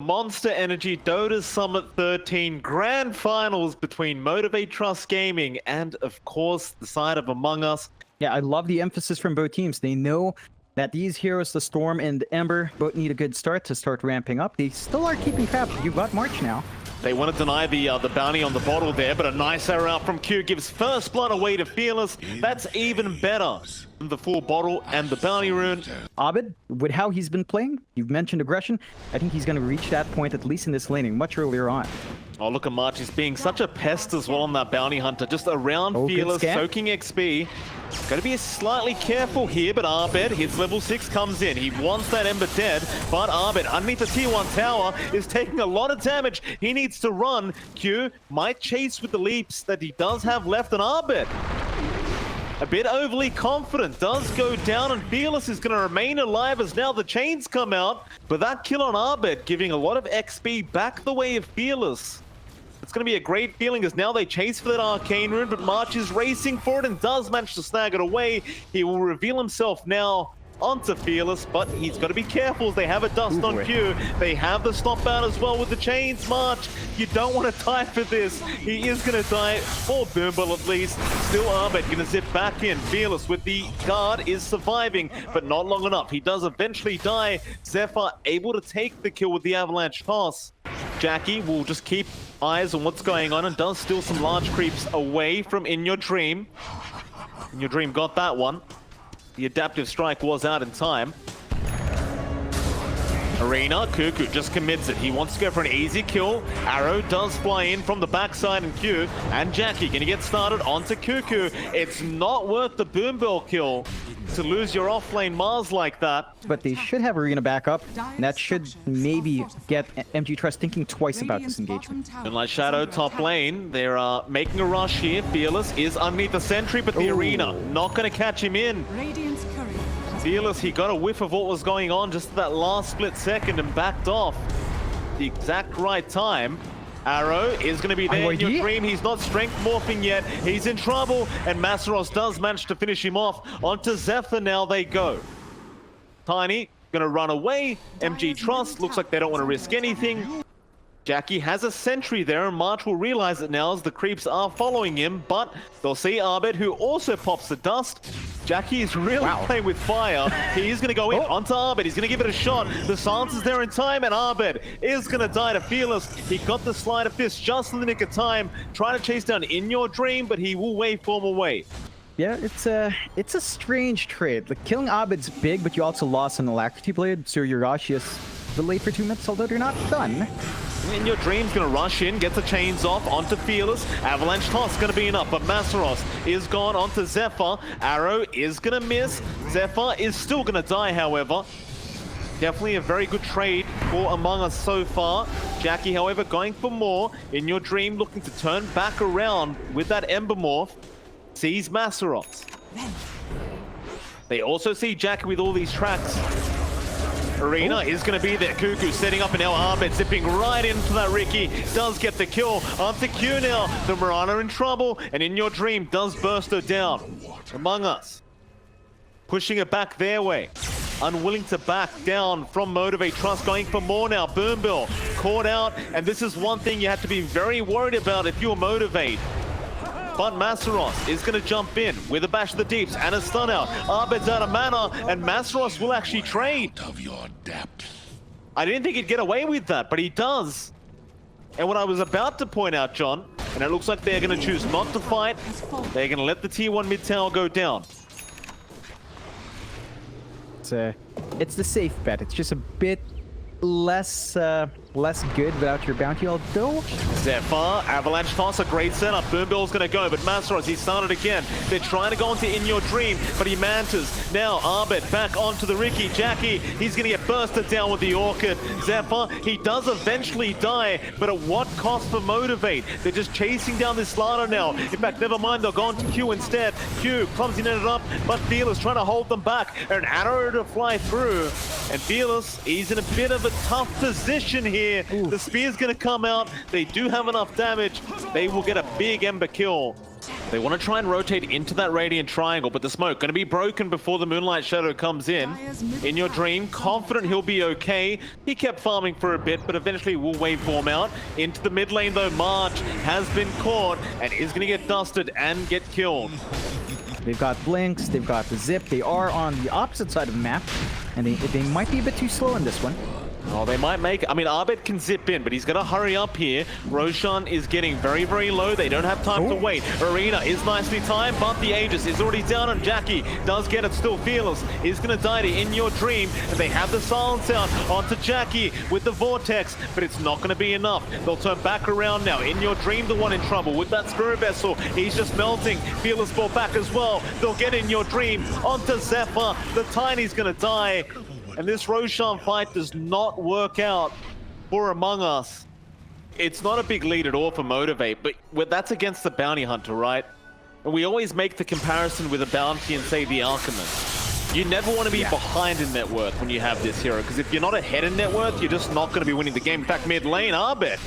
Monster Energy Dota Summit 13 Grand Finals between Motivate Trust Gaming and, of course, the side of Among Us. Yeah, I love the emphasis from both teams. They know that these heroes, the Storm and the Ember, both need a good start to start ramping up. They still are keeping track. You've got March now. They want to deny the bounty on the bottle there, but a nice arrow out from Q gives first blood away to Fearless. That's even better than the full bottle and the bounty rune. Abed, with how he's been playing, you've mentioned aggression. I think he's going to reach that point, at least in this laning, much earlier on. Oh, look at March. He's being such a pest as well on that bounty hunter. Just around Fearless, soaking XP. Got to be slightly careful here, but Abed, his level 6 comes in. He wants that Ember dead, but Abed, underneath the tier 1 tower, is taking a lot of damage. He needs to run. Q might chase with the leaps that he does have left, and Abed, a bit overly confident, does go down, and Fearless is going to remain alive as now the chains come out. But that kill on Abed giving a lot of XP back the way of Fearless. It's going to be a great feeling as now they chase for that Arcane Rune, but March is racing for it and does manage to snag it away. He will reveal himself now onto Fearless, but he's got to be careful as they have a dust on Q. They have the stop out as well with the chains. March, you don't want to die for this. He is going to die for Boomball at least. Still Abed going to zip back in. Fearless with the guard is surviving, but not long enough. He does eventually die. Zephyr able to take the kill with the avalanche toss. Jackie will just keep eyes on what's going on and does steal some large creeps away from In Your Dream. In Your Dream got that one. The adaptive strike was out in time. Arena, Cuckoo just commits it. He wants to go for an easy kill. Arrow does fly in from the backside and Q. And Jackie gonna get started onto Cuckoo. It's not worth the Boombell kill to lose your offlane Mars like that. But they should have Arena back up, and that should maybe get MG Trust thinking twice about this engagement. Moonlight Shadow top lane, they're making a rush here. Fearless is underneath the sentry, but the Arena not going to catch him in. Fearless, he got a whiff of what was going on just at that last split second and backed off. The exact right time. Arrow is going to be there in Your Dream. He's not strength morphing yet. He's in trouble, and Masaros does manage to finish him off. Onto Zephyr now they go. Tiny going to run away. MG Trust looks like they don't want to risk anything. Jackie has a sentry there, and March will realize it now as the creeps are following him, but they'll see Abed, who also pops the dust. Jackie is really playing with fire. He is going to go in onto Abed. He's going to give it a shot. The silence is there in time, and Abed is going to die to Fearless. He got the Sleight of Fist just in the nick of time, trying to chase down In Your Dream, but he will waveform away. Yeah, it's a strange trade. Like, killing Abed's big, but you also lost an Alacrity Blade, so Yurashi is delayed for 2 minutes, although they're not done. In Your Dream's gonna rush in, get the chains off onto Fearless. Avalanche toss gonna be enough, but Masaros is gone onto Zephyr. Arrow is gonna miss. Zephyr is still gonna die, however. Definitely a very good trade for Among Us so far. Jackie, however, going for more. In Your Dream looking to turn back around with that Ember Morph. Sees Masaros. They also see Jackie with all these tracks. Arena is going to be there. Cuckoo setting up, and now Abed zipping right into that Ricky. Does get the kill onto Q now. The Mirana in trouble, and In Your Dream does burst her down. Among Us pushing it back their way. Unwilling to back down from Motivate Trust, going for more now. Boombill caught out, and this is one thing you have to be very worried about if you're Motivate. But Masaros is going to jump in with a bash of the deeps and a stun out. Abed's out of mana, and Masaros will actually trade. I didn't think he'd get away with that, but he does. And what I was about to point out, John, and it looks like they're going to choose not to fight. They're going to let the tier 1 mid tower go down. It's the safe bet. It's just a bit less good without your bounty, although Zephyr, Avalanche toss, a great setup. Boombill's gonna go, but Masaros, he started again. They're trying to go into In Your Dream, but he mantas. Now Abed back onto the Ricky. Jackie, he's gonna get bursted down with the Orchid. Zephyr, he does eventually die, but at what cost for Motivate? They're just chasing down this Slaughter now. In fact, never mind, they'll go on to Q instead. Q clumsy netted up, but Fearless trying to hold them back. An arrow to fly through, and Fearless, he's in a bit of a tough position here. The spear's gonna come out. They do have enough damage. They will get a big Ember kill. They want to try and rotate into that Radiant Triangle, but the smoke going to be broken before the Moonlight Shadow comes in. In your dream, confident he'll be okay. He kept farming for a bit, but eventually will waveform out. Into the mid lane, though, March has been caught and is going to get dusted and get killed. They've got Blinks, they've got the Zip. They are on the opposite side of the map, and they might be a bit too slow in this one. Oh, they might make... I mean, Abed can zip in, but he's going to hurry up here. Roshan is getting very, very low. They don't have time to wait. Arena is nicely timed, but the Aegis is already down on Jackie. Does get it still. Fearless is going to die to In Your Dream, and they have the silence out onto Jackie with the Vortex, but it's not going to be enough. They'll turn back around now. In Your Dream, the one in trouble with that Spirit Vessel. He's just melting. Fearless brought back as well. They'll get In Your Dream onto Zephyr. The Tiny's going to die. And this Roshan fight does not work out for Among Us. It's not a big lead at all for Motivate, but that's against the Bounty Hunter, right? And we always make the comparison with a Bounty and say the Alchemist. You never want to be behind in net worth when you have this hero, because if you're not ahead in net worth, you're just not going to be winning the game. In fact, mid lane, Abed.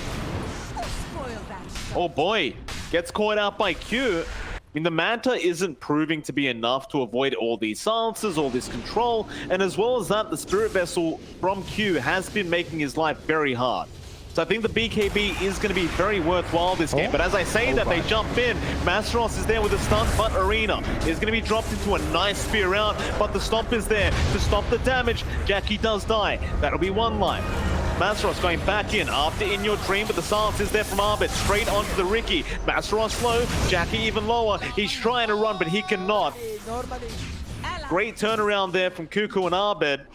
Oh boy, gets caught out by Q. I mean, the Manta isn't proving to be enough to avoid all these silences, all this control, and as well as that, the Spirit Vessel from Q has been making his life very hard. So I think the BKB is going to be very worthwhile this game. But as I say that, they jump in. Masteros is there with a stun, but Arena is going to be dropped into a nice spear out, but the Stomp is there to stop the damage. Jackie does die. That'll be one life. Masteros going back in after In Your Dream, but the silence is there from Arbit. Straight onto the Ricky. Masteros low, Jackie even lower. He's trying to run, but he cannot. Great turnaround there from Cuckoo and Arbit.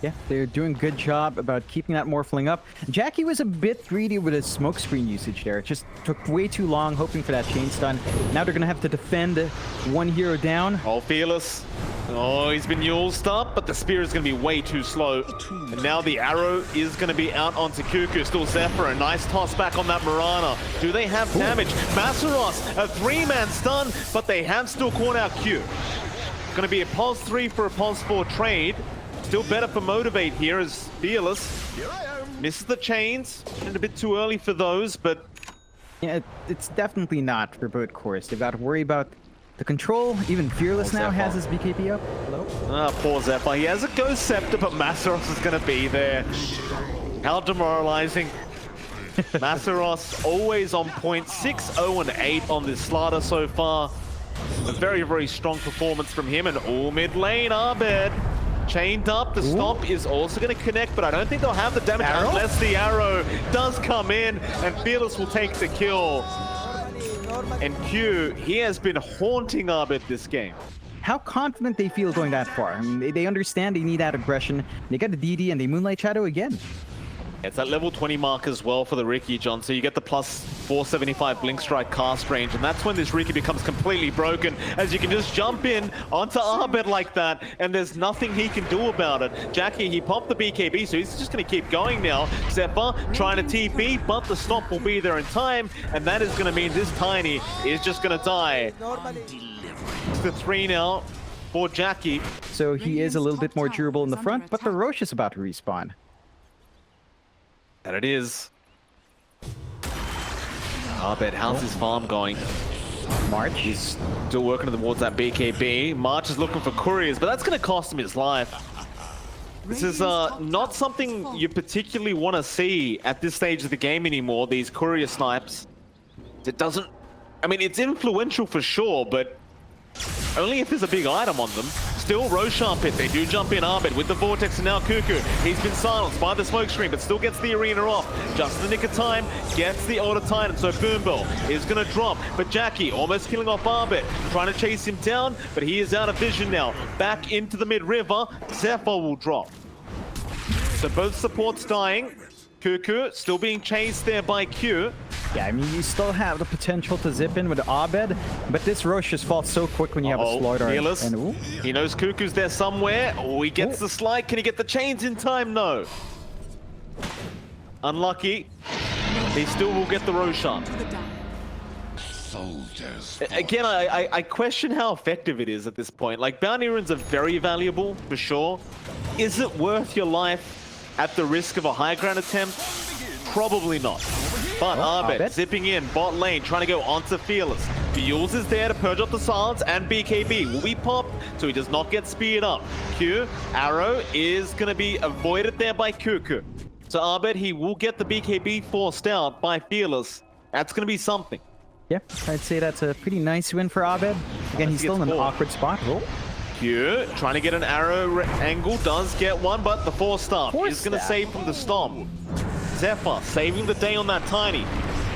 Yeah, they're doing a good job about keeping that Morphling up. Jackie was a bit greedy with his smoke screen usage there. It just took way too long hoping for that chain stun. Now they're going to have to defend one hero down. Oh, Fearless. Oh, he's been Yulesed up, but the spear is going to be way too slow. And now the arrow is going to be out onto Cuckoo. Still Zephyr, a nice toss back on that Mirana. Do they have damage? Masteros, a 3-man stun, but they have still caught out Q. Going to be a pulse 3 for a pulse 4 trade. Still better for Motivate here as Fearless misses the chains. And a bit too early for those, but... Yeah, it's definitely not for both cores. They've got to worry about the control. Even Fearless now has his BKB up. Hello? Ah, poor Zephyr. He has a Ghost Scepter, but Masteros is going to be there. How demoralizing. Masteros always on point. 6-0-8 on this Slaughter so far. A very, very strong performance from him. And all mid lane, Abed. Chained up, the Stomp is also going to connect, but I don't think they'll have the damage unless the arrow does come in, and Fearless will take the kill. And Q, he has been haunting Abed this game. How confident they feel going that far. I mean, they understand they need that aggression. They got the DD and they Moonlight Shadow again. It's that level 20 mark as well for the Ricky, John. So you get the plus 475 Blink Strike cast range, and that's when this Ricky becomes completely broken, as you can just jump in onto Arbed like that, and there's nothing he can do about it. Jackie, he popped the BKB, so he's just going to keep going now. Zephyr trying to TP, but the Stomp will be there in time, and that is going to mean this Tiny is just going to die. It's the 3 now for Jackie. So he is a little bit more durable in the front, but the Roche is about to respawn. And it is. Abed, how's his farm going? March. He's still working towards that BKB. March is looking for couriers, but that's going to cost him his life. This is not something you particularly want to see at this stage of the game anymore, these courier snipes. It doesn't... I mean, it's influential for sure, but only if there's a big item on them. Still Roshan pit, they do jump in. Arbit with the Vortex and now Cuckoo. He's been silenced by the smoke screen, but still gets the arena off. Just in the nick of time, gets the Order Titan, so Boombill is going to drop. But Jackie almost killing off Arbit, trying to chase him down, but he is out of vision now. Back into the mid-river, Zephyr will drop. So both supports dying. Cuckoo still being chased there by Q. Yeah, I mean, you still have the potential to zip in with Abed, but this Roche just falls so quick when you have a Slaughter. And, he knows Cuckoo's there somewhere. Oh, he gets the slide. Can he get the chains in time? No. Unlucky. He still will get the Roshan. Again, I question how effective it is at this point. Like, bounty runes are very valuable, for sure. Is it worth your life at the risk of a high ground attempt? Probably not. But Arbet zipping in, bot lane, trying to go onto Fearless. Fuels is there to purge up the silence, and BKB will be popped, so he does not get speared up. Q, arrow is going to be avoided there by Cuckoo. So Abed, he will get the BKB forced out by Fearless. That's going to be something. Yeah, I'd say that's a pretty nice win for Abed. Again, he's still in an awkward spot. Oh. Q, trying to get an arrow angle, does get one, but the force staff is going to save from the stomp. Zephyr saving the day on that Tiny.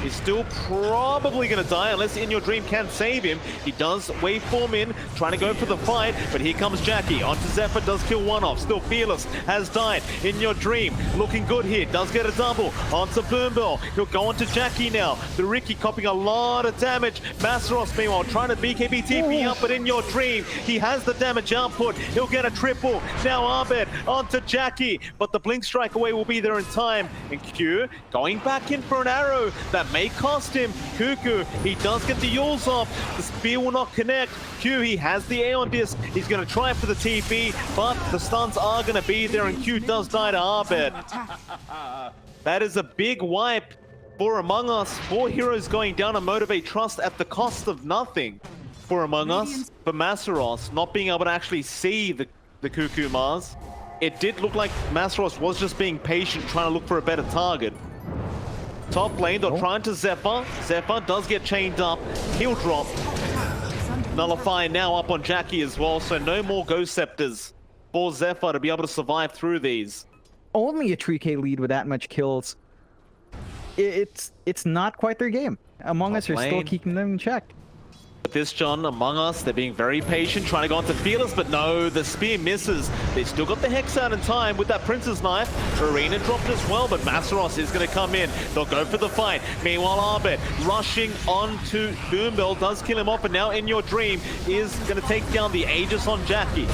Is still probably going to die unless In Your Dream can save him. He does waveform in, trying to go for the fight, but here comes Jackie. Onto Zephyr, does kill one off. Still Fearless has died. In Your Dream looking good here, does get a double. Onto Boombell, he'll go onto Jackie now. The Ricky copying a lot of damage. Masteros meanwhile trying to BKB TP up, but In Your Dream, he has the damage output. He'll get a triple. Now Abed onto Jackie, but the Blink Strike away will be there in time. And Q going back in for an arrow that may cost him. Cuckoo, he does get the Yules off. The spear will not connect. Q, he has the Aeon Disc. He's going to try for the TP, but the stuns are going to be there, and Q does die to Abed. That is a big wipe for Among Us. 4 heroes going down to Motivate Trust at the cost of nothing for Among Us. For Masteros, not being able to actually see the Cuckoo Mars. It did look like Masteros was just being patient, trying to look for a better target. Top lane, they're trying to Zephyr. Zephyr does get chained up. He'll drop. Nullify now up on Jackie as well, so no more Ghost Scepters for Zephyr to be able to survive through these. Only a 3K lead with that much kills. It's not quite their game. Among Us are still keeping them in check. But this, John, Among Us, they're being very patient, trying to go onto Fearless, but no, the spear misses. They still got the Hex out in time with that Prince's Knife. Arena dropped as well, but Masteros is going to come in. They'll go for the fight. Meanwhile, Abed rushing onto Boombell, does kill him off, and now In Your Dream is going to take down the Aegis on Jackie.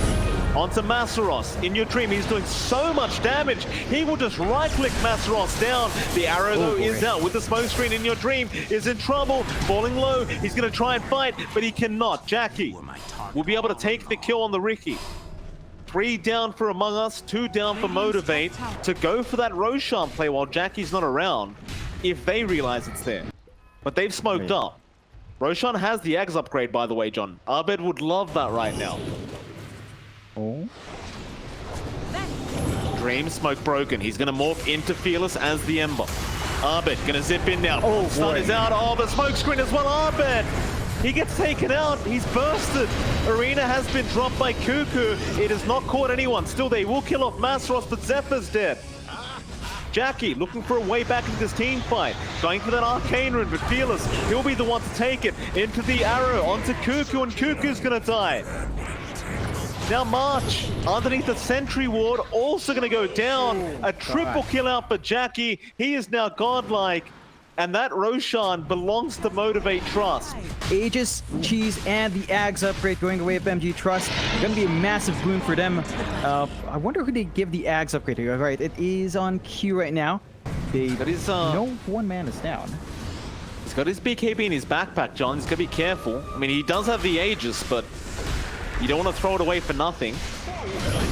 Onto Masteros. In Your Dream, he's doing so much damage. He will just right-click Masteros down. The arrow, though, is out with the smoke screen. In Your Dream is in trouble. Falling low. He's going to try and fight, but he cannot. Jackie will be able to take the kill on the Ricky. 3 down for Among Us, 2 down for Motivate to go for that Roshan play while Jackie's not around, if they realize it's there. But they've smoked up. Roshan has the Ags upgrade, by the way, John. Abed would love that right now. Oh. Dream smoke broken. He's going to morph into Fearless as the Ember. Abed going to zip in now. Oh, stun is out. Oh, the smoke screen as well. Abed! He gets taken out. He's bursted. Arena has been dropped by Cuckoo. It has not caught anyone. Still, they will kill off Masteros, but Zephyr's dead. Jackie looking for a way back into this team fight. Going for that Arcane Rune, but Fearless, he'll be the one to take it. Into the arrow, onto Cuckoo, and Cuckoo's going to die. Now March, underneath the Sentry Ward, also going to go down. A triple kill out for Jackie. He is now godlike. And that Roshan belongs to Motivate Trust. Aegis, Cheese, and the Ags upgrade going away of MG Trust. Going to be a massive boon for them. I wonder who they give the Ags upgrade to. All right, it is on Q right now. No one man is down. He's got his BKB in his backpack, John. He's got to be careful. I mean, he does have the Aegis, but you don't want to throw it away for nothing.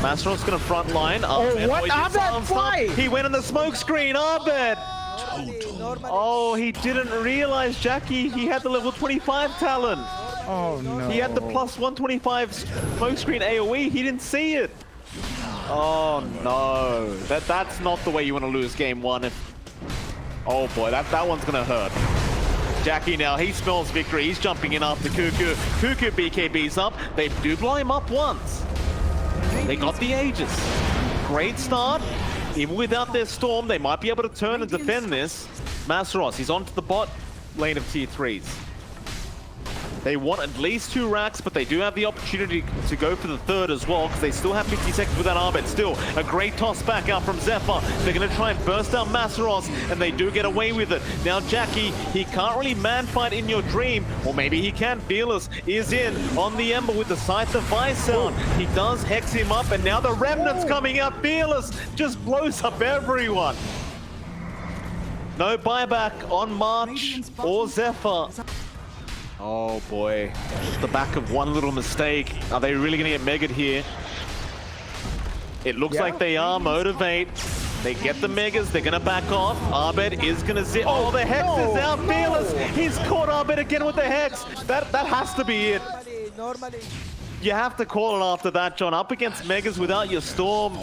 Masteros going to front line. What? Abed, why? He went in the smoke screen. Abed! Oh, he didn't realize, Jackie, he had the level 25 talent. Oh, no. He had the plus 125 smoke screen AoE. He didn't see it. Oh, no. That's not the way you want to lose game 1. Oh, boy, that one's going to hurt. Jackie now, he smells victory. He's jumping in after Cuckoo. Cuckoo BKB's up. They do blow him up once. They got the Aegis. Great start. Even without their Storm, they might be able to turn and defend this. Masteros, he's onto the bot lane of tier 3s. They want at least 2 racks, but they do have the opportunity to go for the 3rd as well, because they still have 50 seconds with that Arbet. Still, a great toss back out from Zephyr. They're going to try and burst out Masteros, and they do get away with it. Now Jackie, he can't really man-fight In Your Dream, or maybe he can. Fearless is in on the Ember with the Scythe of Vice sound. He does hex him up, and now the Remnant's coming out. Fearless just blows up everyone. No buyback on March or Zephyr. Oh boy, the back of one little mistake. Are they really going to get megaed here? It looks like they are. Motivate They get the Megas, they're gonna back off. Arbed is gonna zip. Oh, the Hex is out, Fearless. He's caught Arbed again with the Hex. That has to be it. You have to call it after that, John. Up against Megas without your Storm.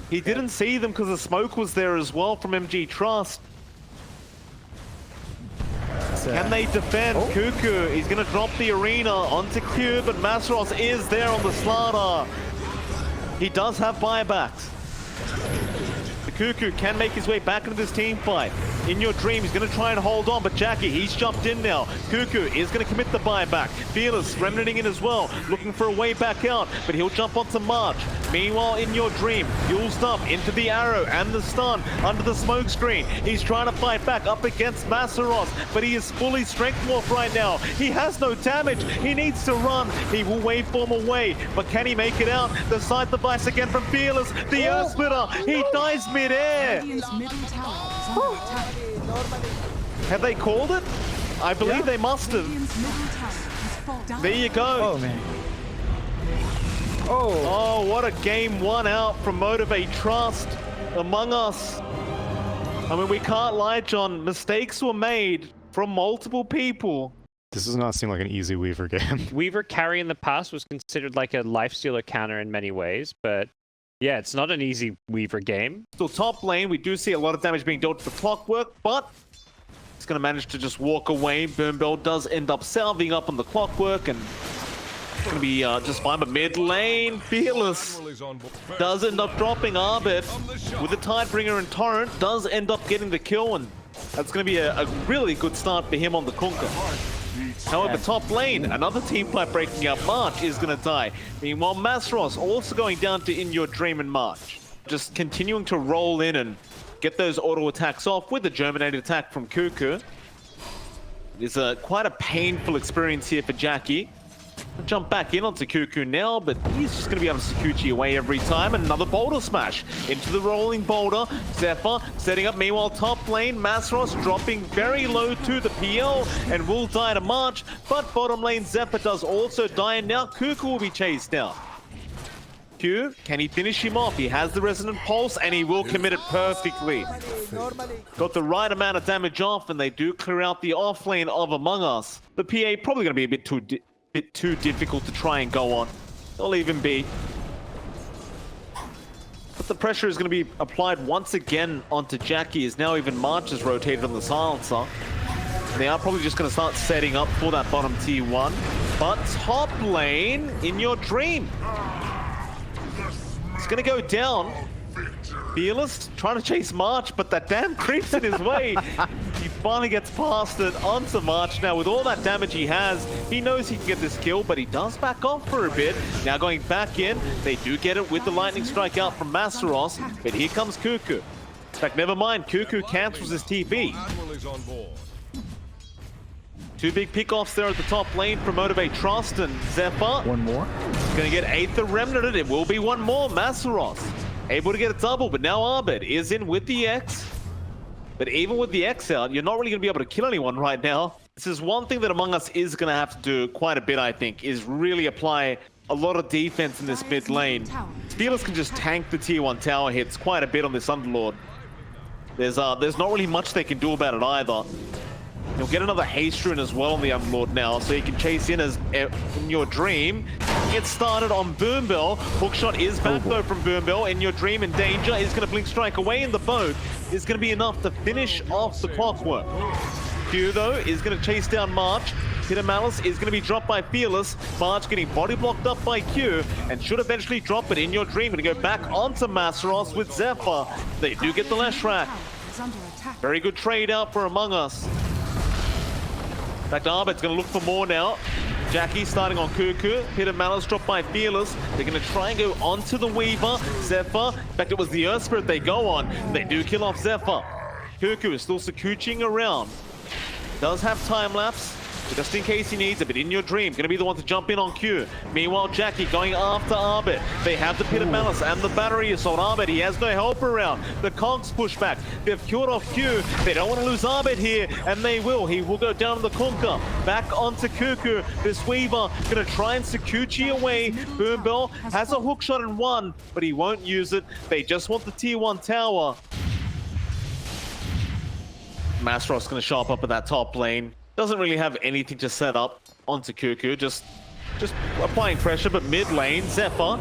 He didn't see them because the smoke was there as well from MG Trust. Can they defend? Cuckoo, he's going to drop the arena onto Q, but Masros is there on the Slaughter. He does have buybacks. The Cuckoo can make his way back into this team fight. In your dream, he's going to try and hold on, but Jackie, he's jumped in now. Cuckoo is going to commit the buyback. Fearless remnanting in as well, looking for a way back out, but he'll jump onto March. Meanwhile, in your dream, fueled up into the arrow and the stun under the smoke screen. He's trying to fight back up against Massaros, but he is fully strength morph right now. He has no damage. He needs to run. He will waveform away, but can he make it out? The side device again from Fearless. The Earth Splitter. He dies mid-air. Have they called it? I believe they must have. There you go. Oh, man. Oh, what a game one out from Motivate Trust. Among Us. I mean, we can't lie, John. Mistakes were made from multiple people. This does not seem like an easy Weaver game. Weaver carry in the past was considered like a lifestealer counter in many ways, but yeah, it's not an easy Weaver game. Still top lane, we do see a lot of damage being dealt to the Clockwork, but he's going to manage to just walk away. Boombell does end up salving up on the Clockwork, and it's going to be just fine. But mid lane, Fearless does end up dropping Arbed with the Tidebringer and Torrent, does end up getting the kill, and that's going to be a really good start for him on the Kunkka. However, top lane, another team fight breaking out. March is going to die. Meanwhile, Masros also going down to In Your Dream and March. Just continuing to roll in and get those auto attacks off with the Germinated attack from Cuckoo. It is quite a painful experience here for Jackie. Jump back in onto Cuckoo now, but he's just going to be able to Sakuchi away every time. Another boulder smash into the rolling boulder. Zephyr setting up. Meanwhile, top lane, Masros dropping very low to the PL and will die to March. But bottom lane, Zephyr does also die, and now Cuckoo will be chased down. Q, can he finish him off? He has the Resonant Pulse, and he will commit it perfectly. Got the right amount of damage off, and they do clear out the off lane of Among Us. The PA probably going to be a bit too difficult to try and go on. They'll even be. But the pressure is going to be applied once again onto Jackie, as now even March is rotated on the silencer. They are probably just going to start setting up for that bottom tier 1. But top lane, In Your Dream. It's going to go down. Fearless trying to chase March, but that damn creep's in his way. He finally gets past it onto March. Now, with all that damage he has, he knows he can get this kill, but he does back off for a bit. Now going back in, they do get it with the lightning strike out from Massaros, but here comes Cuckoo. In fact, never mind, Cuckoo cancels his TP. Two big pickoffs there at the top lane from Motivate Trust, and Zephyr. One more. Gonna get Aether Remnanted. It will be one more. Massaros able to get a double, but now Arbed is in with the X. But even with the X out, you're not really going to be able to kill anyone right now. This is one thing that Among Us is going to have to do quite a bit, I think, is really apply a lot of defense in this mid lane. Fearless can just tank the tier 1 tower hits quite a bit on this Underlord. There's not really much they can do about it either. He'll get another haste rune as well on the Underlord now, so he can chase in as In Your Dream. Get started on Boombell. Hookshot is back though from Boombell. In Your Dream in danger. Is going to blink strike away in the boat. Is going to be enough to finish off the Clockwork. Q though is going to chase down March. Hit Malice is going to be dropped by Fearless. March getting body blocked up by Q and should eventually drop it. In Your Dream going to go back onto Massaros with Zephyr. They do get the Leshrac. Very good trade out for Among Us. In fact, Arbed's going to look for more now. Jackie starting on Cuckoo. Hit Malice dropped by Fearless. They're going to try and go onto the Weaver. Zephyr. In fact, it was the Earth Spirit they go on. They do kill off Zephyr. Cuckoo is still Sakuching around. does have time lapse, just in case he needs it, but in your dream, gonna be the one to jump in on Q. Meanwhile, Jackie going after Arbit. They have the Pit of Malice and the battery assault. Arbit, he has no help around. The Conks push back. They've killed off Q. They don't want to lose Arbit here, and they will. He will go down to the Kunka. Back onto Cuckoo. This Weaver gonna try and Sakuchi away. Boombell has a hook shot in one, but he won't use it. They just want the tier 1 tower. Masros gonna show up at that top lane. Doesn't really have anything to set up onto Cuckoo, just applying pressure, but mid lane, Zephyr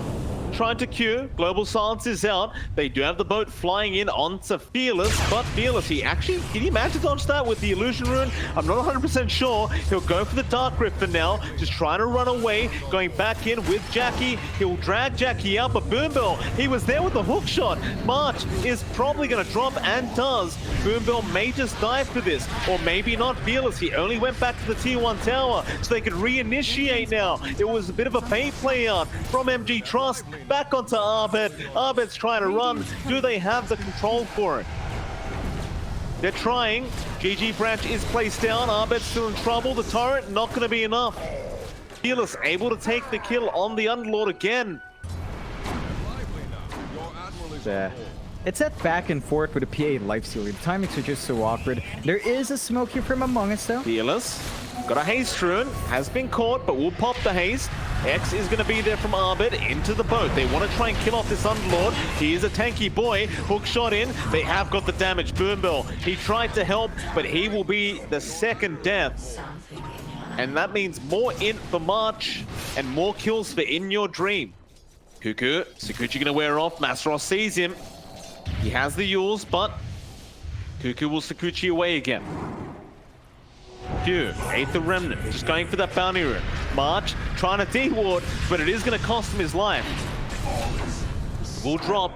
trying to Q. Global Silence is out. They do have the boat flying in onto Fearless, but Fearless, can he manage to dodge that with the Illusion Rune? I'm not 100% sure. He'll go for the Dark Rift for now, just trying to run away, going back in with Jackie. He'll drag Jackie out, but Boombell, he was there with the hook shot. March is probably going to drop and does. Boombell may just die for this, or maybe not. Fearless, he only went back to the tier 1 tower, so they could reinitiate now. It was a bit of a bait play out from MG Trust. Back onto Arbit. Arbit's trying to run. Do they have the control for it? They're trying. GG Branch is placed down. Arbit's still in trouble. The turret, not going to be enough. Fearless able to take the kill on the Underlord again. Yeah. It's that back and forth with a PA Lifestealer. The timings are just so awkward. There is a smoke here from Among Us, though. Fearless got a haste rune. Has been caught, but will pop the haste. X is going to be there from Arbit into the boat. They want to try and kill off this Underlord. He is a tanky boy. Hook shot in. They have got the damage. Boombell, he tried to help, but he will be the second death. And that means more int for March and more kills for In Your Dream. Cuckoo, Sakuchi going to wear off. Masros sees him. He has the Yules, but Cuckoo will Sakuchi away again. Q, 8th Remnant, just going for that bounty rune. March trying to de-ward, but it is going to cost him his life. Will drop.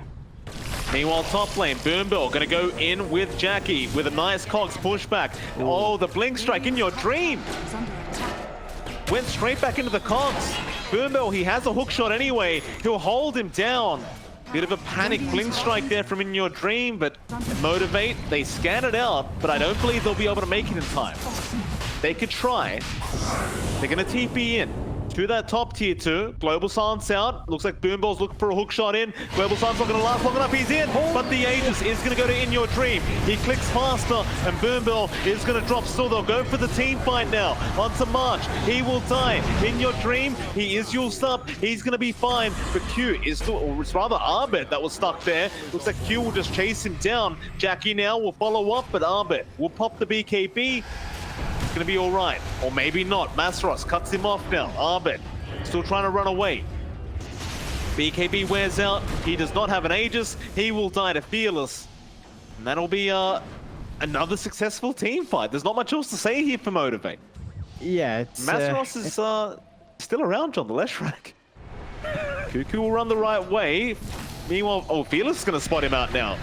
Meanwhile, top lane, Boombell going to go in with Jackie with a nice Cogs pushback. Oh, the Blink Strike In Your Dream. Went straight back into the Cogs. Boombell, he has a hook shot anyway. He'll hold him down. Bit of a panic Blink Strike there from In Your Dream, but Motivate, they scan it out, but I don't believe they'll be able to make it in time. They could try. They're going to TP in to that top tier 2. Global Silence out. Looks like Boomball's looking for a hook shot in. Global Silence not going to last long enough. He's in, but the Aegis is going to go to In Your Dream. He clicks faster, and Boomball is going to drop still. They'll go for the team fight now. Onto March. He will die. In Your Dream, he is used up. He's going to be fine, but Q is still, or it's rather Arbit that was stuck there. Looks like Q will just chase him down. Jackie now will follow up, but Arbit will pop the BKB. It's going to be all right, or maybe not. Masros cuts him off now. Arbit still trying to run away. BKB wears out. He does not have an Aegis. He will die to Fearless. And that'll be another successful team fight. There's not much else to say here for Motivate. Yeah, it's... Masros is still around, John, the Leshrac. Cuckoo will run the right way. Meanwhile, oh, Fearless is going to spot him out now.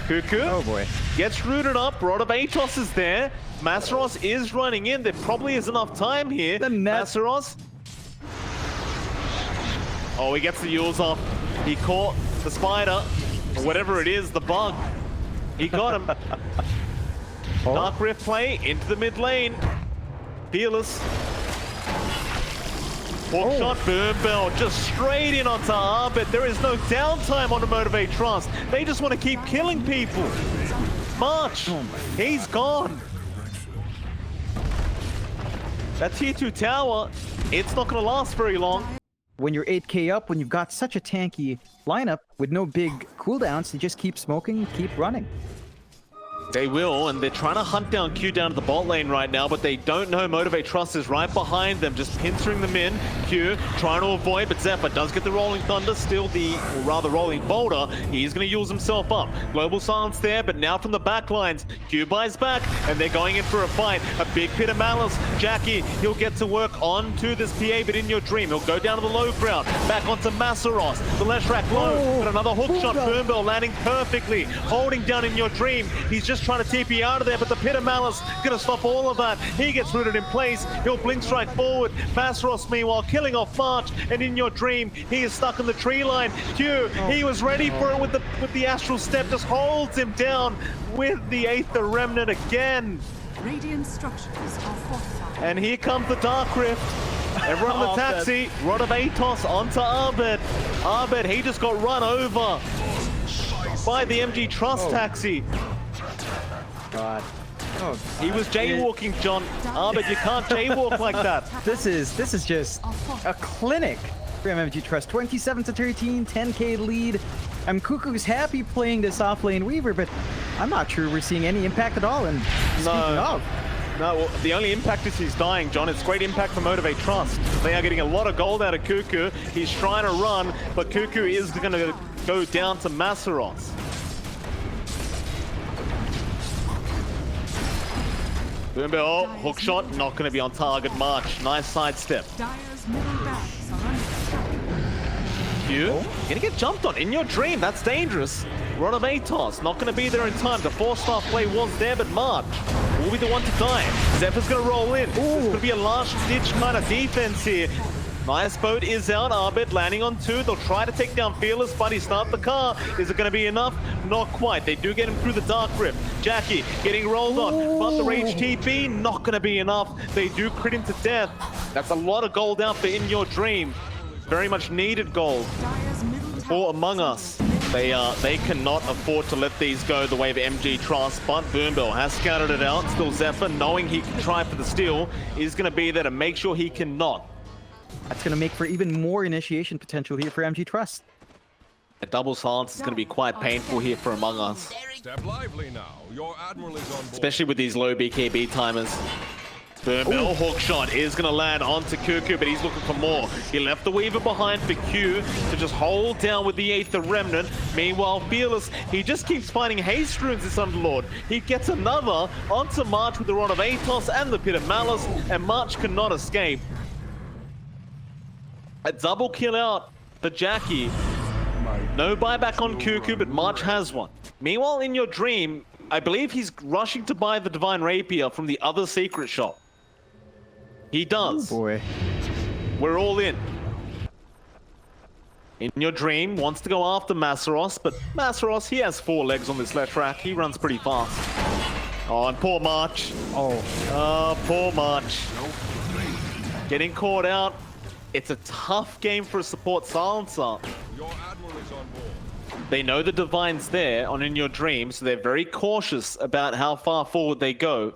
Cuckoo, oh boy, gets rooted up. Rod of Atos is there. Masros is running in. There probably is enough time here. Masros. Oh, he gets the Yules off. He caught the spider, or whatever it is, the bug. He got him. Oh. Dark Rift play into the mid lane. Fearless. Hook shot, Boombell just straight in onto Arbit. There is no downtime on the Motivate Trust. They just want to keep killing people. March, he's gone. That tier 2 tower, it's not going to last very long. When you're 8k up, when you've got such a tanky lineup with no big cooldowns, you just keep smoking, keep running. They will, and they're trying to hunt down Q down to the bot lane right now, but they don't know Motivate Trust is right behind them, just pincering them in. Q trying to avoid, but Zephyr does get the Rolling Thunder, still or rather Rolling Boulder. He's going to use himself up. Global Silence there, but now from the back lines, Q buys back, and they're going in for a fight. A big Pit of Malice. Jackie, he'll get to work onto this PA, but In Your Dream, he'll go down to the low ground, back onto Massaros. The Leshrac low, but another hook shot. Boombell landing perfectly, holding down In Your Dream. He's just trying to TP out of there, but the Pit of Malice gonna stop all of that. He gets rooted in place. He'll Blink Strike forward. Masros, meanwhile, killing off March, and In Your Dream, he is stuck in the tree line. Q, he was ready for it with the Astral Step, just holds him down with the 8th Remnant again. Radiant structures are fortified. And here comes the Dark Rift. Everyone on the taxi. Rod of Atos onto Arbed. Arbed, he just got run over by the MG Trust taxi. God. Oh, He was jaywalking, John. Arbed, you can't jaywalk like that. this is just a clinic for MMG Trust. 27-13, 10k lead. Cuckoo's happy playing this off-lane Weaver, but I'm not sure we're seeing any impact at all. And speaking of, No, well, the only impact is he's dying, John. It's great impact for Motivate Trust. They are getting a lot of gold out of Cuckoo. He's trying to run, but Cuckoo is going to go down to Masaros. Boombill, hook shot, not going to be on target. March, nice sidestep. Dire's middle barracks are under attack. You gonna get jumped on in your dream. That's dangerous. Rod of Atos not gonna be there in time. The 4-star play was there, but March will be the one to die. Zephyr's gonna roll in. This could be a last-ditch kind of defense here. Nice boat is out. Arbed landing on 2. They'll try to take down Fearless, but he starts the car. Is it gonna be enough? Not quite. They do get him through the Dark Rift. Jackie getting rolled on, but the Rage TP not gonna be enough. They do crit him to death. That's a lot of gold out for In Your Dream. Very much needed gold Dire's middle for tower Among Us. They cannot afford to let these go the way of MG Trust, but Boombill has scouted it out. Still Zephyr, knowing he can try for the steal, is going to be there to make sure he cannot. that's going to make for even more initiation potential here for MG Trust. A double silence is going to be quite painful here for Among Us, Step lively now. Your admiral is on board. especially with these low BKB timers. Boombill hook shot is going to land onto Cuckoo, but he's looking for more. He left the Weaver behind for Q to just hold down with the 8th Remnant. Meanwhile, Fearless, he just keeps finding haste runes, this Underlord. He gets another onto March with the Rod of Atos and the Pit of Malice, and March cannot escape. A double kill out for Jackie. No buyback on Cuckoo, but March has one. Meanwhile, in your dream, I believe he's rushing to buy the Divine Rapier from the other secret shop. He does. Oh boy. We're all in. In your dream, wants to go after Masaros, but Masaros, he has 4 legs on this left rack. He runs pretty fast. Oh, and poor March. Oh. Poor March. Getting caught out. It's a tough game for a support silencer. Your admiral is on board. They know the Divine's there on In Your Dream, so they're very cautious about how far forward they go.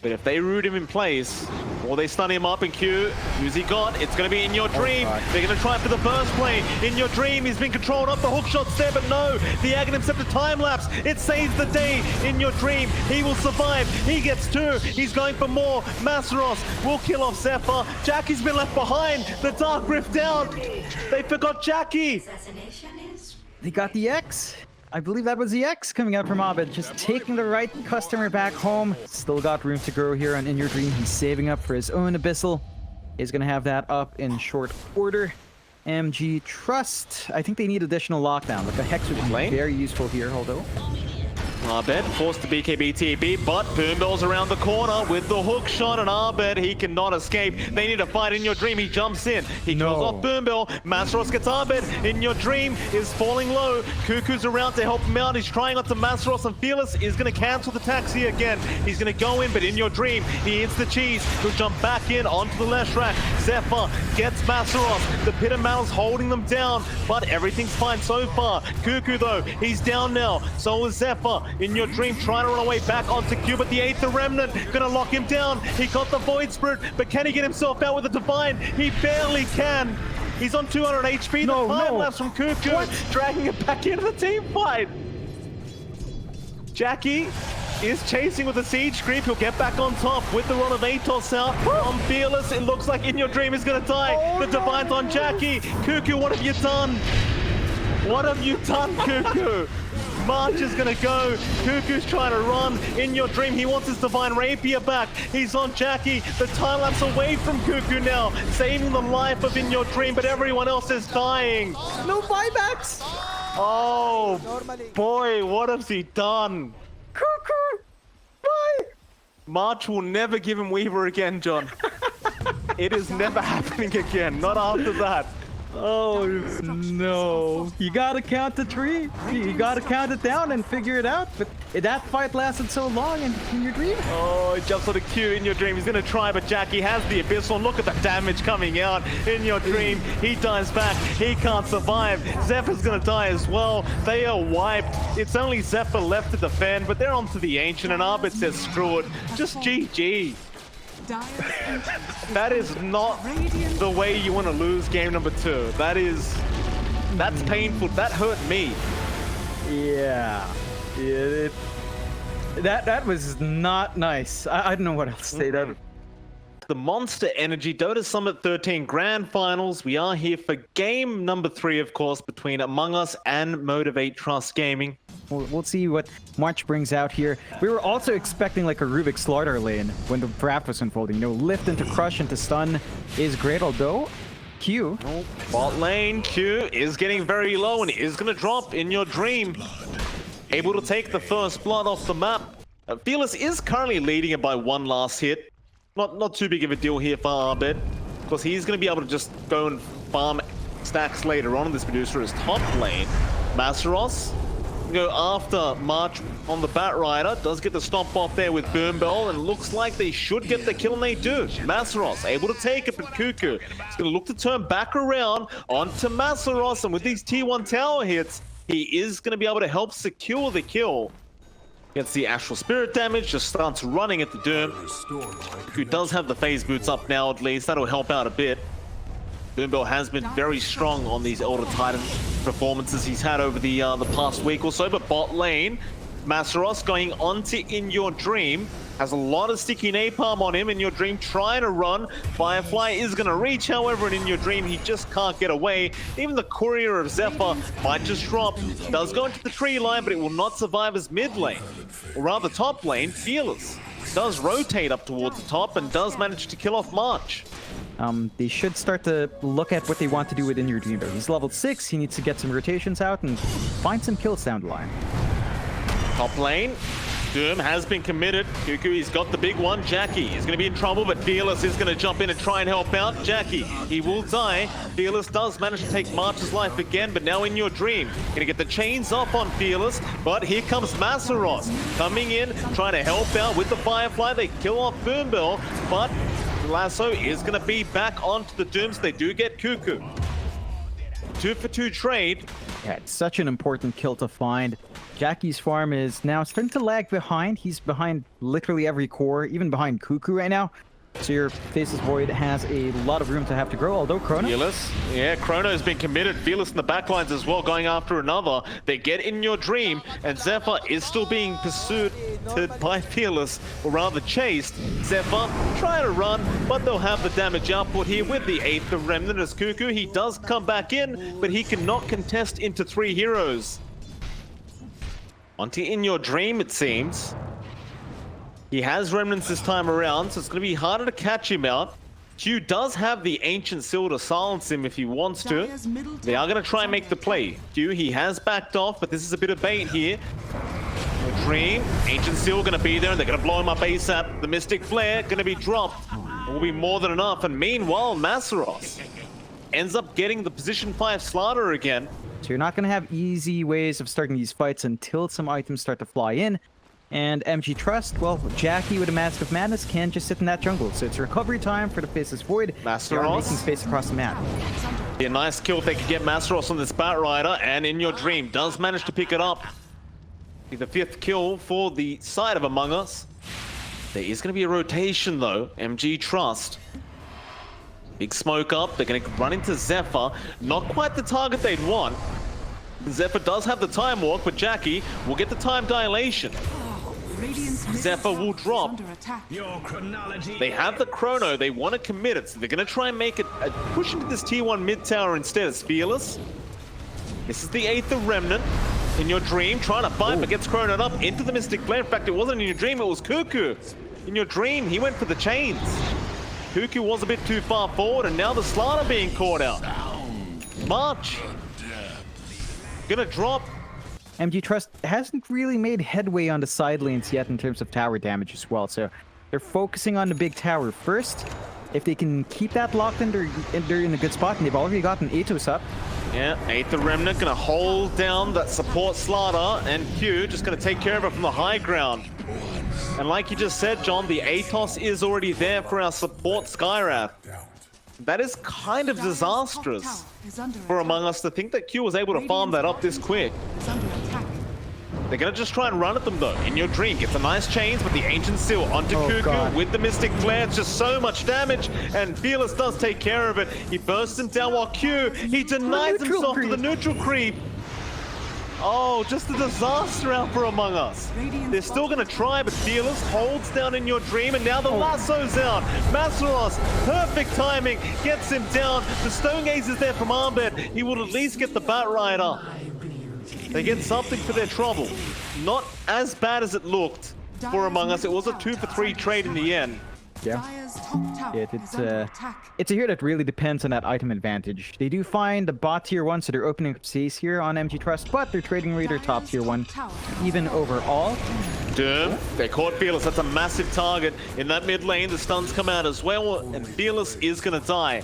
But if they root him in place, or they stun him up in Q, who's he got? It's going to be In Your Dream. They're going to try for the burst play. In Your Dream, he's been controlled up. The hook shot's there, but no. The Aghanim Scepter time lapse. It saves the day. In Your Dream, he will survive. He gets 2. He's going for more. Masaros will kill off Zephyr. Jackie's been left behind. The Dark Rift down. They forgot Jackie. They got the X. I believe that was the X coming out from Abed, just taking the right customer back home. Still got room to grow here on In Your Dream. He's saving up for his own Abyssal. Is going to have that up in short order. MG Trust. I think they need additional lockdown. Like a Hex would be very useful here, although. Arbed forced to BKB TP, but Boombill's around the corner with the hook shot, and Arbed, he cannot escape. They need to fight In Your Dream. He jumps in. He kills off Boombill. Masaros gets Arbed. In Your Dream is falling low. Cuckoo's around to help him out. He's trying onto Masaros, and Fearless is going to cancel the taxi again. He's going to go in, but In Your Dream, he hits the cheese. He'll jump back in onto the left rack. Zephyr gets Masaros. The Pit of Malice holding them down, but everything's fine so far. Cuckoo, though, he's down now. So is Zephyr. In Your Dream, trying to run away back onto Q, but the 8th Remnant gonna lock him down. He got the Void Spirit, but can he get himself out with the Divine? He barely can. He's on 200 HP. The time lapse from Cuckoo, dragging it back into the team fight. Jackie is chasing with the Siege Creep. He'll get back on top with the Rod of Atos out. On Fearless, it looks like In Your Dream is gonna die. The Divine's on Jackie. Cuckoo, what have you done? What have you done, Cuckoo? March is gonna go. Cuckoo's trying to run. In Your Dream, he wants his Divine Rapier back. He's on Jackie. The time lapse away from Cuckoo now, saving the life of In Your Dream, but everyone else is dying. No buybacks! Oh, boy, what has he done? Cuckoo! Bye! March will never give him Weaver again, John. It is never happening again. Not after that. Oh no! You gotta count to 3. You gotta count it down and figure it out. But that fight lasted so long in your dream. Oh, he jumps on the Q in your dream. He's gonna try, but Jackie has the Abyssal. Look at the damage coming out in your dream. He dies back. He can't survive. Zephyr's gonna die as well. They are wiped. It's only Zephyr left to defend, but they're onto the Ancient, and Arbit says screw it. Just GG. That is not the way you want to lose game number 2. That's painful. That hurt me. Yeah. That was not nice. I don't know what else to say. That. The Monster Energy Dota Summit 13 Grand Finals. We are here for game number 3, of course, between Among Us and Motivate Trust Gaming. We'll see what March brings out here. We were also expecting like a Rubik slaughter lane when the draft was unfolding. You know, lift into crush into stun is great, although Q. Bot lane, Q is getting very low and is going to drop in your dream. Able to take the first blood off the map. Fearless is currently leading it by 1 last hit. Not too big of a deal here for Arbit, because he's going to be able to just go and farm stacks later on in this producer as top lane. Masaros go after March on the Batrider, does get the stomp off there with Boom Bell, and looks like they should get the kill, and they do. Masaros able to take it, but Cuckoo is going to look to turn back around onto Masaros, and with these T1 tower hits, he is going to be able to help secure the kill. Gets the Astral Spirit damage, just starts running at the Doom. Who does have the phase boots up now at least, that'll help out a bit. Boombell has been very strong on these Elder Titan performances he's had over the past week or so, but bot lane, Masaros going onto In Your Dream, has a lot of sticky napalm on him. In Your Dream trying to run. Firefly is going to reach, however, and In Your Dream he just can't get away. Even the Courier of Zephyr might just drop. Does go into the tree line, but it will not survive as mid lane. Or rather top lane, Fearless does rotate up towards the top and does manage to kill off March. They should start to look at what they want to do within Your Dream. He's level 6, he needs to get some rotations out and find some kills down the line. Top lane, Doom has been committed. Cuckoo, he's got the big one. Jackie is going to be in trouble, but Fearless is going to jump in and try and help out. Jackie, he will die. Fearless does manage to take March's life again, but now In Your Dream. Going to get the chains off on Fearless, but here comes Masaros coming in, trying to help out with the Firefly. They kill off Boombell, but Lasso is going to be back onto the Dooms. They do get Cuckoo. 2 for 2 trade. Yeah, it's such an important kill to find. Jackie's farm is now starting to lag behind. He's behind literally every core, even behind Cuckoo right now. So your Faceless Void has a lot of room to have to grow, although Chrono... Fearless, yeah, Chrono's been committed. Fearless in the backlines as well, going after another. They get In Your Dream, and Zephyr is still being pursued by Fearless, or rather chased. Zephyr trying to run, but they'll have the damage output here with the 8th of Remnant as Cuckoo. He does come back in, but he cannot contest into 3 heroes. Onto In Your Dream, it seems. He has Remnants this time around, so it's going to be harder to catch him out. Q does have the Ancient Seal to silence him if he wants to. They are going to try and make the play. Q, he has backed off, but this is a bit of bait here. Dream, Ancient Seal going to be there, and they're going to blow him up ASAP. The Mystic Flare going to be dropped. It will be more than enough, and meanwhile, Masaros ends up getting the position 5 slaughter again. So you're not going to have easy ways of starting these fights until some items start to fly in. And MG Trust, well, Jackie with a Mask of Madness can just sit in that jungle. So it's recovery time for the Faceless Void. They are making space across the map. Yeah, nice kill if they could get Masaros on this Batrider, and In Your Dream does manage to pick it up. The 5th kill for the side of Among Us. There is going to be a rotation though. MG Trust. Big smoke up. They're going to run into Zephyr. Not quite the target they'd want. Zephyr does have the time walk, but Jackie will get the time dilation. Zephyr will drop. They have the Chrono. They want to commit it, so they're going to try and make it push into this T1 mid tower instead as Fearless. This is the 8th of Remnant. In Your Dream, trying to fight, but gets Chronoed up into the Mystic Flare. In fact, it wasn't In Your Dream, it was Cuckoo. In Your Dream, he went for the chains. Cuckoo was a bit too far forward, and now the Slaughter being caught out. March. Gonna drop. MG Trust hasn't really made headway on the side lanes yet in terms of tower damage as well, so they're focusing on the big tower first. If they can keep that locked in, they're in a good spot, and they've already gotten Atos up. Yeah, Aether Remnant gonna hold down that support Slaughter, and Q just gonna take care of it from the high ground. And like you just said, John, the Atos is already there for our support Skywrath. That is kind of disastrous for Among Us to think that Q was able to farm that up this quick. They're gonna just try and run at them though. In Your Dream gets a nice chains, but the Ancient Seal onto Cuckoo with the Mystic Flare. It's just so much damage, and Fearless does take care of it. He bursts him down while Q, he denies himself to the neutral creep. Oh, just a disaster out for Among Us. They're still gonna try, but Fearless holds down In Your Dream, and now the lasso's out. Masaros, perfect timing, gets him down. The Stone Gaze is there from Arbed. He will at least get the Bat Rider. They get something for their trouble. Not as bad as it looked for Among Us. It was a 2-for-3 trade in the end. Yeah. It's a hero that really depends on that item advantage. They do find the bot tier 1, so they're opening up space here on MG Trust, but they're trading Raider top tier 1. Even overall. Doom, they caught Fearless. That's a massive target. In that mid lane, the stuns come out as well, and Fearless is gonna die.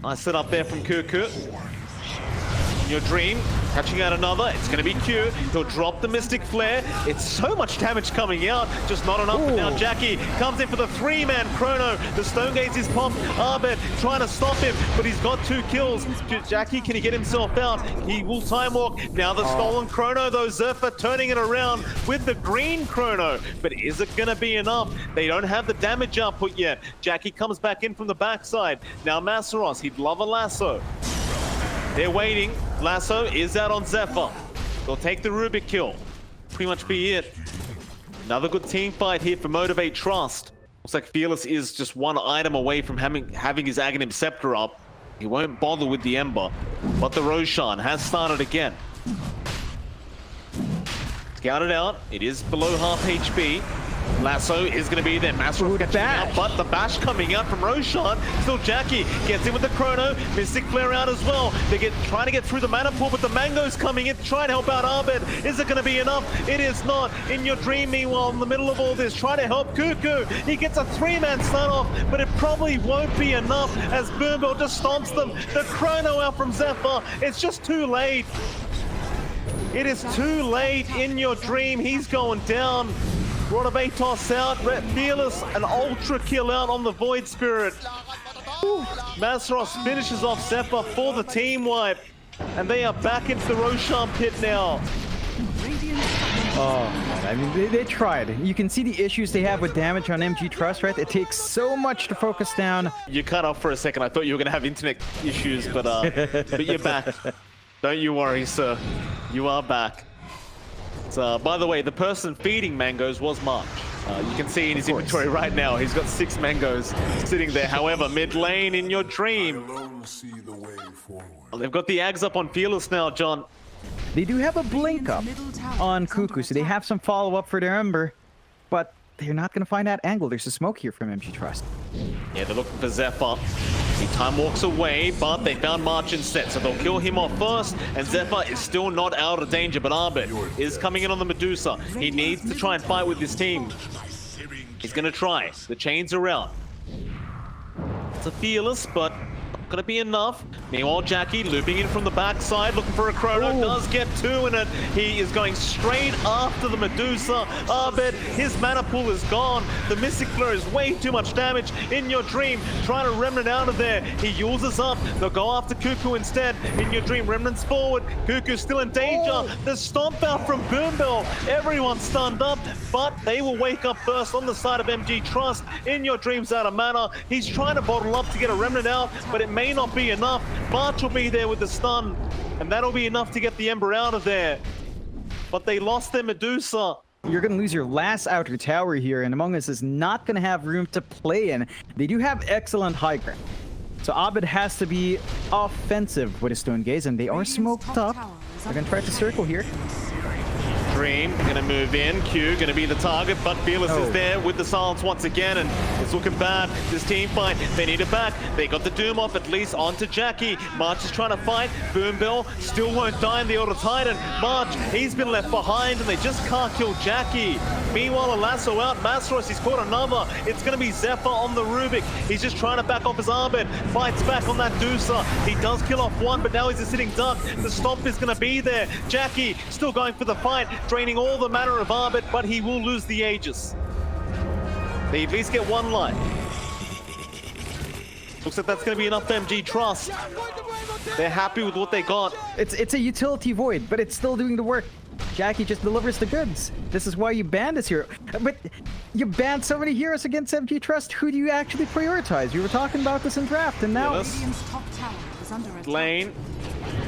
Nice set up there from Cuckoo. Your Dream, catching out another. It's going to be Q. He'll drop the Mystic Flare. It's so much damage coming out, just not enough. But now Jackie comes in for the 3-man Chrono. The Stone Gaze is popped. Arbed trying to stop him, but he's got 2 kills. Jackie, can he get himself out? He will time walk. Now the stolen Chrono, though. Zephyr turning it around with the green Chrono. But is it going to be enough? They don't have the damage output yet. Jackie comes back in from the backside. Now Masaros, he'd love a lasso. They're waiting. Lasso is out on Zephyr. They'll take the Rubik kill. Pretty much be it. Another good team fight here for Motivate Trust. Looks like Fearless is just one item away from having his Aghanim Scepter up. He won't bother with the Ember. But the Roshan has started again. Scouted out. It is below half HP. Lasso is going to be there. Master catching out, but the bash coming out from Roshan. Still Jackie gets in with the Chrono. Mystic Flare out as well. They trying to get through the mana pool, but the Mango's coming in to try and help out Arbed. Is it going to be enough? It is not. In Your Dream, meanwhile, in the middle of all this, trying to help Cuckoo. He gets a 3-man stun off, but it probably won't be enough as Boombell just stomps them. The Chrono out from Zephyr. It's just too late. It is too late. In Your Dream, he's going down. Atos out, Fearless, an ultra kill out on the Void Spirit. Masaros finishes off Zephyr for the team wipe, and they are back into the Roshan pit now. Oh, I mean, they tried. You can see the issues they have with damage on MG Trust, right? It takes so much to focus down. You cut off for a second. I thought you were going to have internet issues, but you're back. Don't you worry, sir. You are back. By the way, the person feeding mangoes was March. You can see in his inventory right now, he's got 6 mangoes sitting there. However, mid lane In Your Dream. Well, they've got the Ags up on Fearless now, John. They do have a blink up on Cuckoo, so they have some follow-up for their Ember, but they're not going to find that angle. There's a smoke here from MG Trust. Yeah, they're looking for Zephyr. He time walks away, but they found March instead, so they'll kill him off first, and Zephyr is still not out of danger, but Arbed is coming in on the Medusa. He needs to try and fight with his team. He's going to try. The chains are out. It's a Fearless, but not going to be enough. Meanwhile, Jackie looping in from the backside, looking for a Chrono, does get 2 in it. He is going straight after the Medusa. Arbed, his mana pool is gone. The Mystic Flare is way too much damage. In Your Dream, trying to Remnant out of there. He uses up. They'll go after Cuckoo instead. In Your Dream, Remnant's forward. Cuckoo's still in danger. The stomp out from Boombell. Everyone's stunned up, but they will wake up first on the side of MG Trust. In Your Dream's out of mana. He's trying to bottle up to get a Remnant out, but it may not be enough. March will be there with the stun, and that'll be enough to get the Ember out of there. But they lost their Medusa. You're going to lose your last outer tower here, and Among Us is not going to have room to play in. They do have excellent high ground. So Abed has to be offensive with his Stone Gaze, and they are smoked up. They're going to try to circle here. Dream gonna move in. Q gonna be the target, but Fearless is there with the silence once again, and it's looking bad. This team fight, they need it back. They got the Doom off at least onto Jackie. March is trying to fight. Boombell still won't die in the Auto Titan. March, he's been left behind, and they just can't kill Jackie. Meanwhile, a lasso out. Masros, he's caught another. It's going to be Zephyr on the Rubik. He's just trying to back off his Arbed. Fights back on that Deucer. He does kill off one, but now he's a sitting duck. The stomp is going to be there. Jackie still going for the fight, draining all the mana of Arbed, but he will lose the Aegis. They at least get one life. Looks like that's going to be enough for MG Trust. They're happy with what they got. It's a utility void, but it's still doing the work. Jackie just delivers the goods. This is why you banned this hero. But you banned so many heroes against MG Trust. Who do you actually prioritize? We were talking about this in draft, and now... Radiant's top tower is under attack. Lane.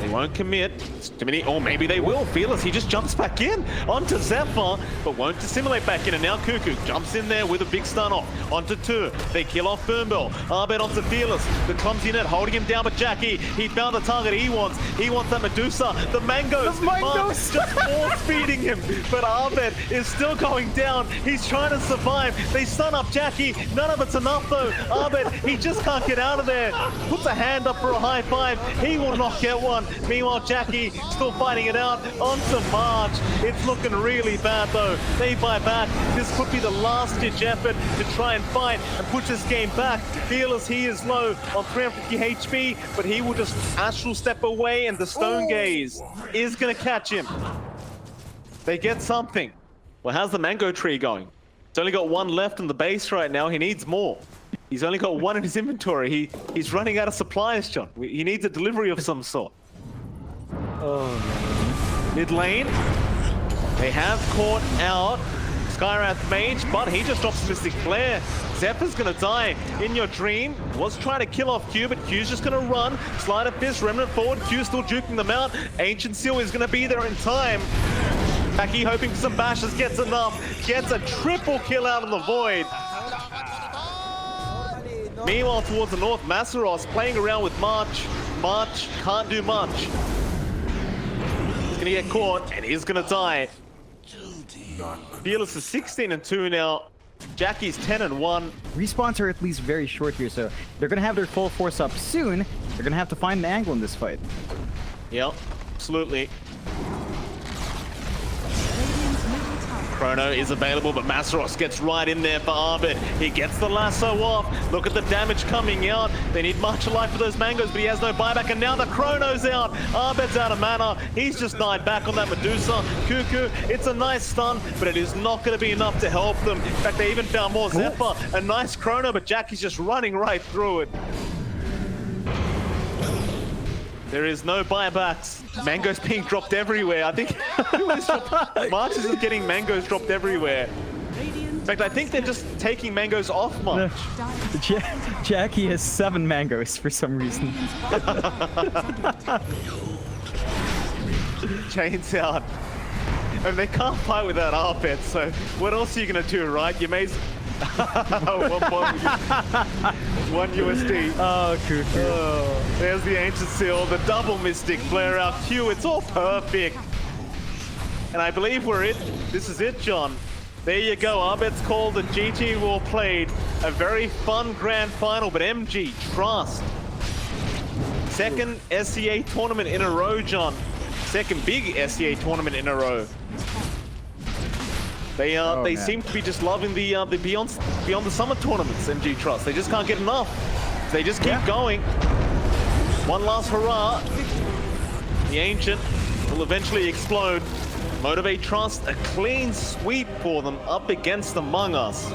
They won't commit. It's too many. Or maybe they will. Fearless, he just jumps back in onto Zephyr, but won't dissimulate back in. And now Cuckoo jumps in there with a big stun off. Onto 2. They kill off Boombell. Arbed onto Fearless. The clumsy net holding him down, but Jackie, he found the target he wants. He wants that Medusa. The mangoes. The mangoes. Just force feeding him. But Arbed is still going down. He's trying to survive. They stun up Jackie. None of it's enough though. Arbed, he just can't get out of there. Puts a hand up for a high five. He will not get one. Meanwhile, Jackie still fighting it out onto March. It's looking really bad though. They buy back. This could be the last ditch effort to try and fight and push this game back. Fearless, he is low on 350 HP, but he will just astral step away and the Stone Gaze is going to catch him. They get something. Well, how's the mango tree going? It's only got one left in the base right now. He needs more. He's only got one in his inventory. He's running out of supplies, John. He needs a delivery of some sort. Oh, man. Mid lane, they have caught out Skywrath Mage, but he just drops Mystic Flare. Zephyr's gonna die in your dream. Was trying to kill off Q, but Q's just gonna run. Slide of Fist, Remnant forward. Q still juking them out. Ancient Seal is gonna be there in time. Jackie hoping for some bashes, gets enough. Gets a triple kill out of the Void. Meanwhile, towards the north, Massaros playing around with March. March can't do much. He's gonna get caught, and he's gonna die. Fearless is 16-2 now. Jackie's 10-1. Respawns are at least very short here, so they're gonna have their full force up soon. They're gonna have to find an angle in this fight. Yep, absolutely. Radiant's middle tower. Chrono is available, but Massaros gets right in there for Arbed. He gets the lasso off. Look at the damage coming out. They need much life for those mangoes, but he has no buyback, and now the Chrono's out. Arbed's out of mana. He's just died back on that Medusa. Cuckoo, it's a nice stun, but it is not going to be enough to help them. In fact, they even found more Zephyr. A nice Chrono, but Jackie's just running right through it. There is no buybacks. Mangoes being dropped everywhere. I think March is just getting mangoes dropped everywhere. In fact, I think they're just taking mangoes off March. Jackie has 7 mangoes for some reason. Chains out. And they can't fight without Arbed, so what else are you going to do, right? You may... 1 USD. Oh, Cuckoo. Oh, there's the Ancient Seal, the double Mystic Flare out Q. It's all perfect. And I believe we're it. This is it, John. There you go. Arbed's called and GG War played. A very fun grand final, but MG Trust. Second SCA tournament in a row, John. Second big SCA tournament in a row. They seem to be just loving the beyond the summer tournaments, MG Trust. They just can't get enough. They just keep going. One last hurrah. The Ancient will eventually explode. Motivate Trust, a clean sweep for them up against Among Us.